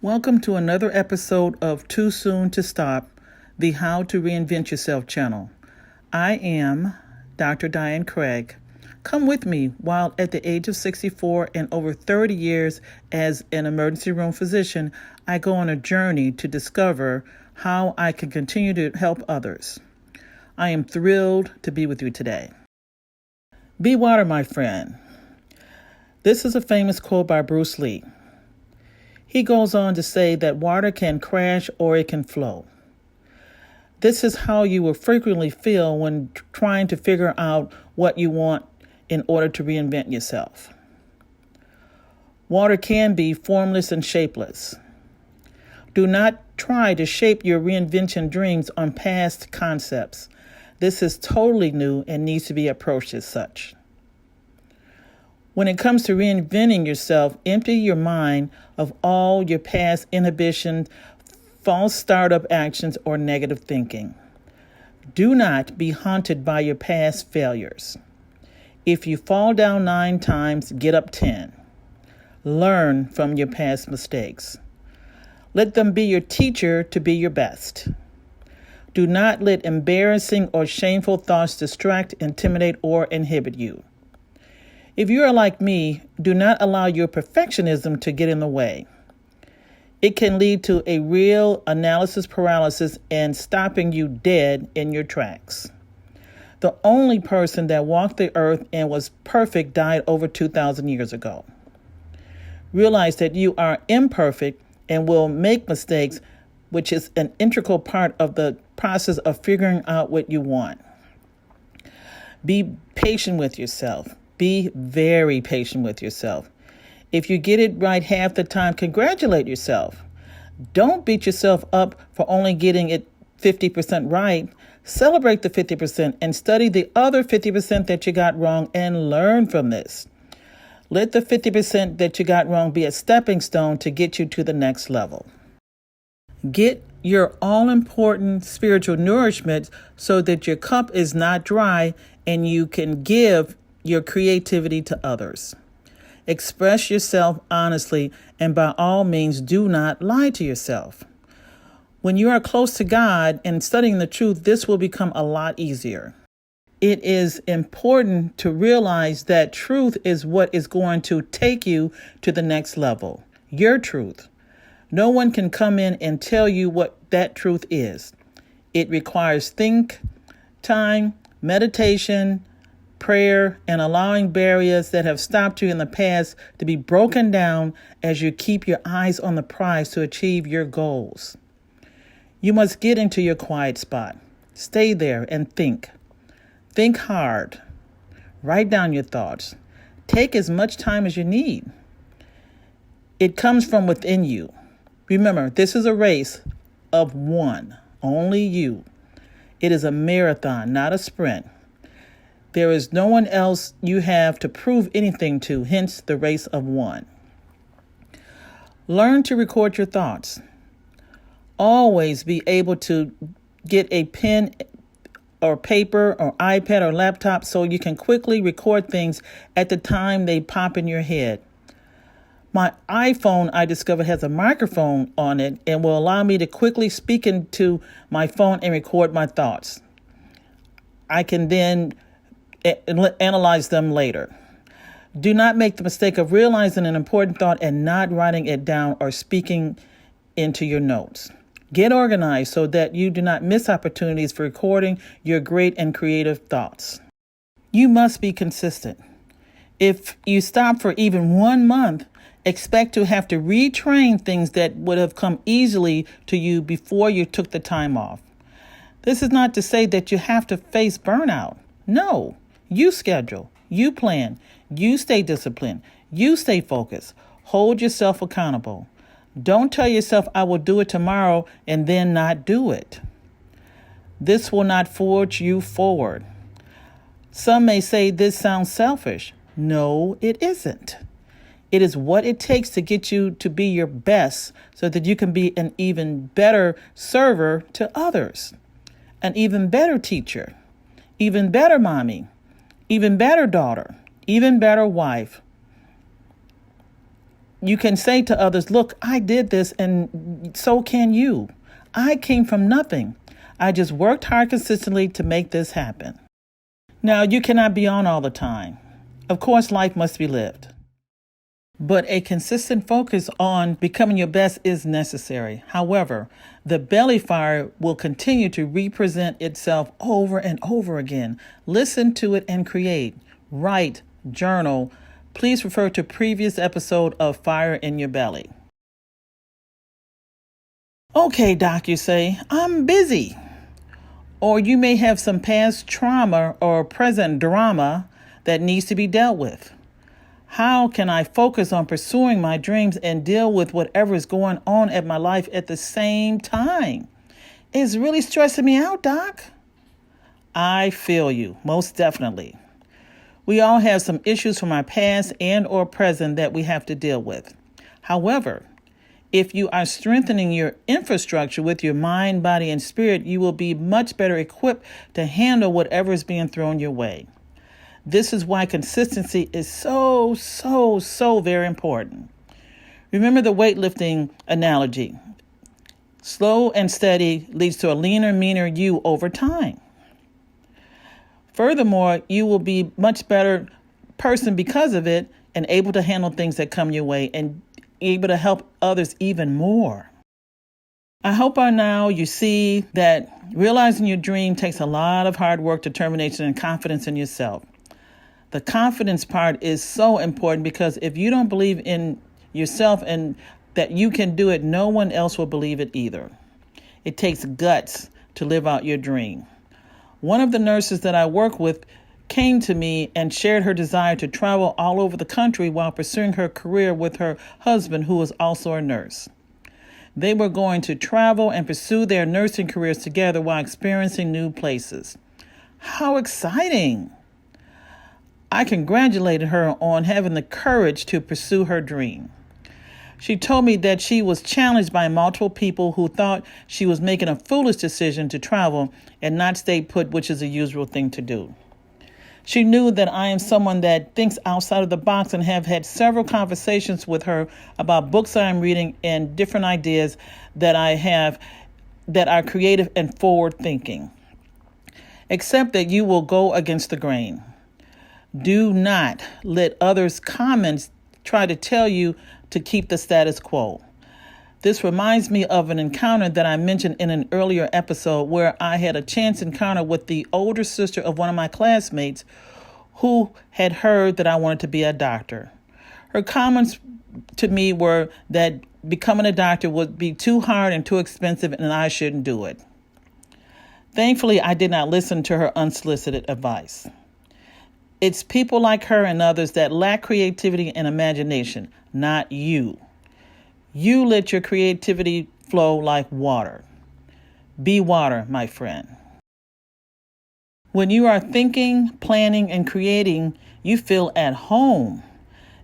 Welcome to another episode of Too Soon to Stop, the How to Reinvent Yourself channel. I am Dr. Diane Craig. Come with me while at the age of 64 and over 30 years as an emergency room physician, I go on a journey to discover how I can continue to help others. I am thrilled to be with you today. Be water, my friend. This is a famous quote by Bruce Lee. He goes on to say that water can crash or it can flow. This is how you will frequently feel when trying to figure out what you want in order to reinvent yourself. Water can be formless and shapeless. Do not try to shape your reinvention dreams on past concepts. This is totally new and needs to be approached as such. When it comes to reinventing yourself, empty your mind of all your past inhibitions, false startup actions, or negative thinking. Do not be haunted by your past failures. If you fall down 9 times, get up 10. Learn from your past mistakes. Let them be your teacher to be your best. Do not let embarrassing or shameful thoughts distract, intimidate, or inhibit you. If you are like me, do not allow your perfectionism to get in the way. It can lead to a real analysis paralysis and stopping you dead in your tracks. The only person that walked the earth and was perfect died over 2,000 years ago. Realize that you are imperfect and will make mistakes, which is an integral part of the process of figuring out what you want. Be patient with yourself. Be very patient with yourself. If you get it right half the time, congratulate yourself. Don't beat yourself up for only getting it 50% right. Celebrate the 50% and study the other 50% that you got wrong and learn from this. Let the 50% that you got wrong be a stepping stone to get you to the next level. Get your all-important spiritual nourishment so that your cup is not dry and you can give your creativity to others. Express yourself honestly, and by all means, do not lie to yourself. When you are close to God and studying the truth, this will become a lot easier. It is important to realize that truth is what is going to take you to the next level. Your truth. No one can come in and tell you what that truth is. It requires time, meditation, prayer, and allowing barriers that have stopped you in the past to be broken down as you keep your eyes on the prize to achieve your goals. You must get into your quiet spot. Stay there and think. Think hard. Write down your thoughts. Take as much time as you need. It comes from within you. Remember, this is a race of one, only you. It is a marathon, not a sprint. There is no one else you have to prove anything to, hence the race of one. Learn to record your thoughts. Always be able to get a pen or paper or iPad or laptop so you can quickly record things at the time they pop in your head. My iPhone, I discovered, has a microphone on it and will allow me to quickly speak into my phone and record my thoughts. I can then analyze them later. Do not make the mistake of realizing an important thought and not writing it down or speaking into your notes. Get organized so that you do not miss opportunities for recording your great and creative thoughts. You must be consistent. If you stop for even 1 month, expect to have to retrain things that would have come easily to you before you took the time off. This is not to say that you have to face burnout. No. You schedule, you plan, you stay disciplined, you stay focused, hold yourself accountable. Don't tell yourself, I will do it tomorrow, and then not do it. This will not forge you forward. Some may say this sounds selfish. No, it isn't. It is what it takes to get you to be your best so that you can be an even better server to others, an even better teacher, even better mommy, even better daughter, even better wife. You can say to others, look, I did this and so can you. I came from nothing. I just worked hard consistently to make this happen. Now, you cannot be on all the time. Of course, life must be lived. But a consistent focus on becoming your best is necessary. However, the belly fire will continue to represent itself over and over again. Listen to it and create. Write, journal. Please refer to previous episode of Fire in Your Belly. Okay, Doc, you say, I'm busy. Or you may have some past trauma or present drama that needs to be dealt with. How can I focus on pursuing my dreams and deal with whatever is going on in my life at the same time? It's really stressing me out, Doc. I feel you, most definitely. We all have some issues from our past and or present that we have to deal with. However, if you are strengthening your infrastructure with your mind, body, and spirit, you will be much better equipped to handle whatever is being thrown your way. This is why consistency is so very important. Remember the weightlifting analogy. Slow and steady leads to a leaner, meaner you over time. Furthermore, you will be much better person because of it and able to handle things that come your way and able to help others even more. I hope by now you see that realizing your dream takes a lot of hard work, determination, and confidence in yourself. The confidence part is so important because if you don't believe in yourself and that you can do it, no one else will believe it either. It takes guts to live out your dream. One of the nurses that I work with came to me and shared her desire to travel all over the country while pursuing her career with her husband, who was also a nurse. They were going to travel and pursue their nursing careers together while experiencing new places. How exciting! I congratulated her on having the courage to pursue her dream. She told me that she was challenged by multiple people who thought she was making a foolish decision to travel and not stay put, which is a usual thing to do. She knew that I am someone that thinks outside of the box and have had several conversations with her about books I'm reading and different ideas that I have that are creative and forward-thinking. Except that you will go against the grain. Do not let others' comments try to tell you to keep the status quo. This reminds me of an encounter that I mentioned in an earlier episode where I had a chance encounter with the older sister of one of my classmates who had heard that I wanted to be a doctor. Her comments to me were that becoming a doctor would be too hard and too expensive and I shouldn't do it. Thankfully, I did not listen to her unsolicited advice. It's people like her and others that lack creativity and imagination, not you. You let your creativity flow like water. Be water, my friend. When you are thinking, planning, and creating, you feel at home.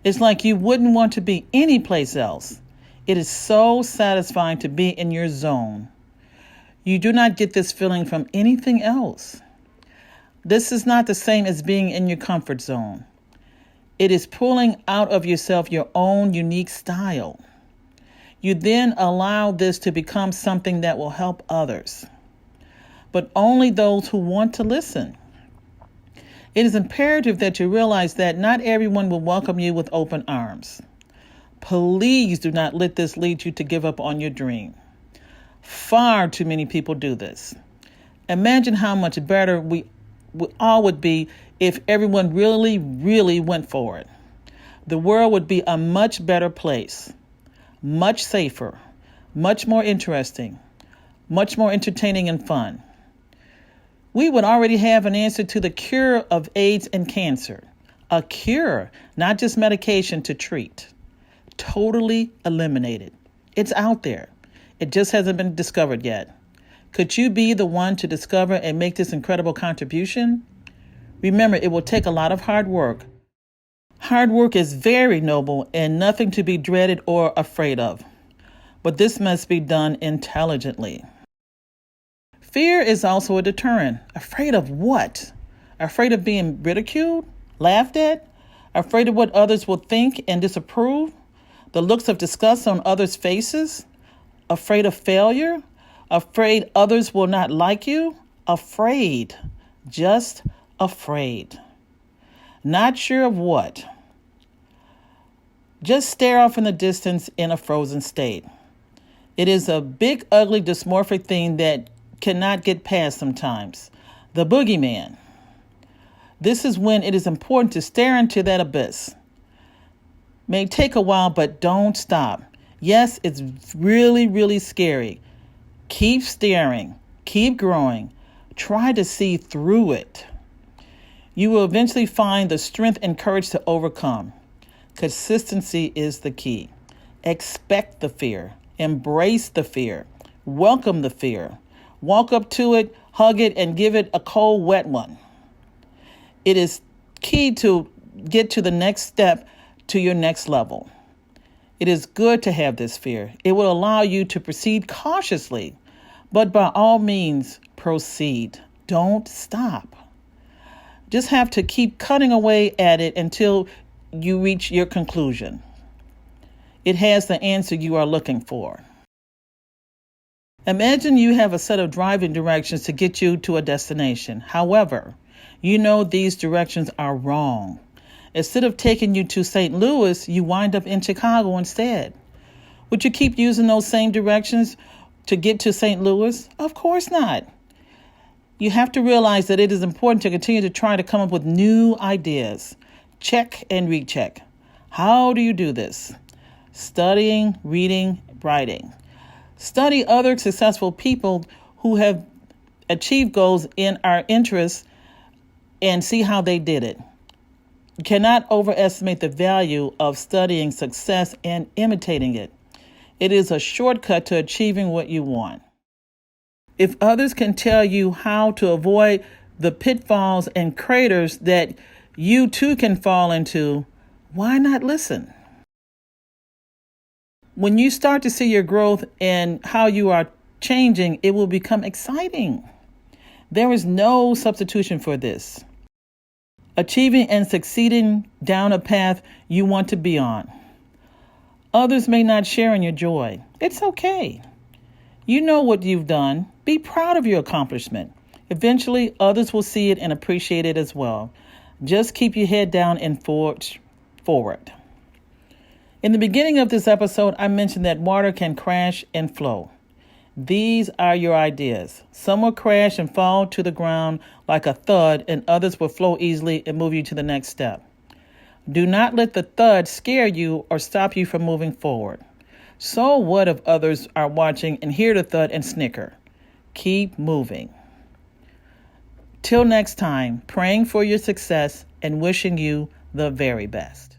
It's like you wouldn't want to be anyplace else. It is so satisfying to be in your zone. You do not get this feeling from anything else. This is not the same as being in your comfort zone. It is pulling out of yourself your own unique style. You then allow this to become something that will help others, but only those who want to listen. It is imperative that you realize that not everyone will welcome you with open arms. Please do not let this lead you to give up on your dream. Far too many people do this. Imagine how much better we all would be if everyone really went for it. The world would be a much better place, much safer, much more interesting, much more entertaining and fun. We would already have an answer to the cure of AIDS and cancer. A cure, not just medication to treat. Totally eliminated. It's out there. It just hasn't been discovered yet. Could you be the one to discover and make this incredible contribution? Remember, it will take a lot of hard work. Hard work is very noble and nothing to be dreaded or afraid of. But this must be done intelligently. Fear is also a deterrent. Afraid of what? Afraid of being ridiculed? Laughed at? Afraid of what others will think and disapprove? The looks of disgust on others' faces? Afraid of failure? Afraid others will not like you? Afraid. Just afraid. Not sure of what? Just stare off in the distance in a frozen state. It is a big, ugly, dysmorphic thing that cannot get past sometimes. The boogeyman. This is when it is important to stare into that abyss. May take a while, but don't stop. Yes, it's really, really scary. Keep staring. Keep growing. Try to see through it. You will eventually find the strength and courage to overcome. Consistency is the key. Expect the fear. Embrace the fear. Welcome the fear. Walk up to it, hug it, and give it a cold, wet one. It is key to get to the next step, to your next level. It is good to have this fear. It will allow you to proceed cautiously, but by all means, proceed. Don't stop. Just have to keep cutting away at it until you reach your conclusion. It has the answer you are looking for. Imagine you have a set of driving directions to get you to a destination. However, you know these directions are wrong. Instead of taking you to St. Louis, you wind up in Chicago instead. Would you keep using those same directions to get to St. Louis? Of course not. You have to realize that it is important to continue to try to come up with new ideas. Check and recheck. How do you do this? Studying, reading, writing. Study other successful people who have achieved goals in our interests and see how they did it. You cannot overestimate the value of studying success and imitating it. It is a shortcut to achieving what you want. If others can tell you how to avoid the pitfalls and craters that you too can fall into, why not listen? When you start to see your growth and how you are changing, it will become exciting. There is no substitution for this. Achieving and succeeding down a path you want to be on. Others may not share in your joy. It's okay. You know what you've done. Be proud of your accomplishment. Eventually, others will see it and appreciate it as well. Just keep your head down and forward. In the beginning of this episode, I mentioned that water can crash and flow. These are your ideas. Some will crash and fall to the ground like a thud, and others will flow easily and move you to the next step. Do not let the thud scare you or stop you from moving forward. So what if others are watching and hear the thud and snicker? Keep moving. Till next time, praying for your success and wishing you the very best.